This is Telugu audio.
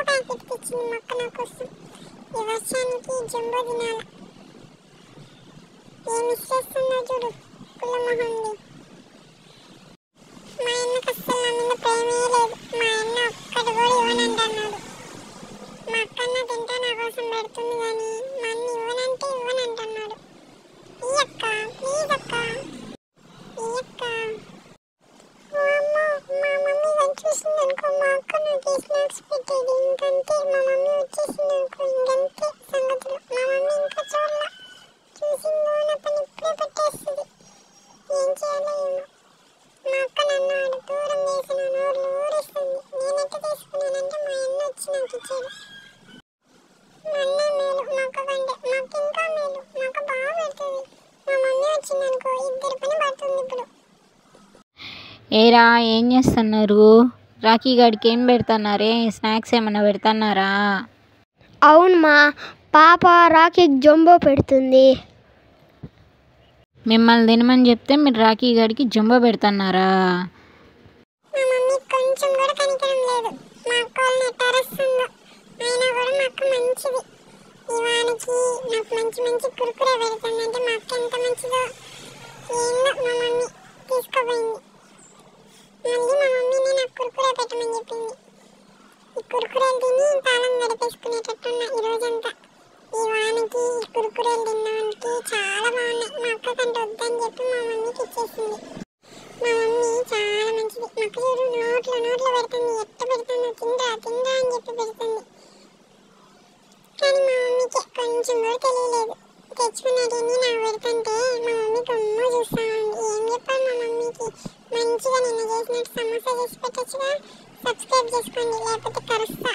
ప్యాకెట్ తెచ్చింది మా అక్క నా కోసం. ఈ వర్షానికి జంబో తినాల. ఏమి ఇష్టేస్తుందో చూడు కులమొహంది. మా అన్నకు అస్సలు నా మీద ప్రేమే లేదు. మా అన్న ఒక్కటి కూడా ఇవ్వనంటున్నాడు. మా అక్కన్న తింటే నా కోసం పెడుతుంది కానీ మా అన్న ఇవ్వనంటే ఇవ్వనంటున్నాడు. ఈ అక్క ప్లీజ్ అక్క, ఈ అక్క. మా మమ్మీ కానీ చూసిందనుకో మా అక్క నాకు స్నాక్స్ పెట్టేది. ఇంకంతే, మా మమ్మీ వచ్చేసిందనుకో ఇంకంతే సంగతులు. మా మమ్మీ ఇంకా చూడాల, చూసిందో నా పని ఇప్పుడే పెట్టేస్తుంది. ఏం చేయాలో ఏమో. మా అక్క నన్ను ఆడు దూరం వేసిన నోరు ఊరిస్తుంది. నేనెట్ట తీసుకున్నానంటే మా అన్న వచ్చి నాకు ఇచ్చాడు. మా అన్న మేలు మా అక్క కంటే, మాకు ఇంకా మేలు. మా అక్క బాగా పెడుతుంది. మా మమ్మీ వచ్చిందనుకో ఇద్దరి పని పడుతుంది ఇప్పుడు. ఏరా ఏం చేస్తున్నారు? రాఖీ గడికి ఏం పెడుతున్నారే? స్నాక్స్ ఏమన్నా పెడుతున్నారా? అవును మా పాప రాఖీకి జంబో పెడుతుంది. మిమ్మల్ని తినమని చెప్తే మీరు రాఖీ గడికి జంబో పెడుతున్నారా? మా మమ్మీ కొంచెం కూడా కనికరం లేదు. మా అక్క వాళ్ళని ఎట్ట అరుస్తుందో. అయినా కూడా మా అక్క మంచిది. ఈ వానికి నాకు మంచి మంచి కురుకురే పెడుతుందంటే మా అక్క ఎంత మంచిదో. ఏందో మా మమ్మీ తీసుకోపోయింది. మళ్ళీ మా మమ్మీని నాకు కురుకురే పెట్టమని చెప్పింది. ఈ కురుకురేలు తిని కాలం గడిపేసుకునేటట్టున్నా ఈ రోజంతా. ఈ వానికి ఈ కురుకురేలు తిన్నవానికి చాలా బాగున్నాయి. మా అక్క కంటే వద్దని చెప్పి మా మమ్మీకి ఇచ్చేసింది. మా మమ్మీ చాలా మంచిది. మాకు చూడు నోట్లో పెడుతుంది. ఎట్ట పెడుతుందో తిందా తిందా అని చెప్పి పెడుతుంది. కానీ మా మమ్మీకి కొంచెం కూడా తెలియలేదు. తెచ్చుకున్నటిని నాకు పెడుతుంటే మా మమ్మీ గమ్ము చూస్తా ఉంది. ఏం చెప్పాలి మా మమ్మీకి? మంచిగా నిన్న చేసినట్టు సమోసా చేసి పెట్టచ్చుగా. సబ్స్క్రైబ్ చేసుకోండి లేకపోతే కరుస్తా.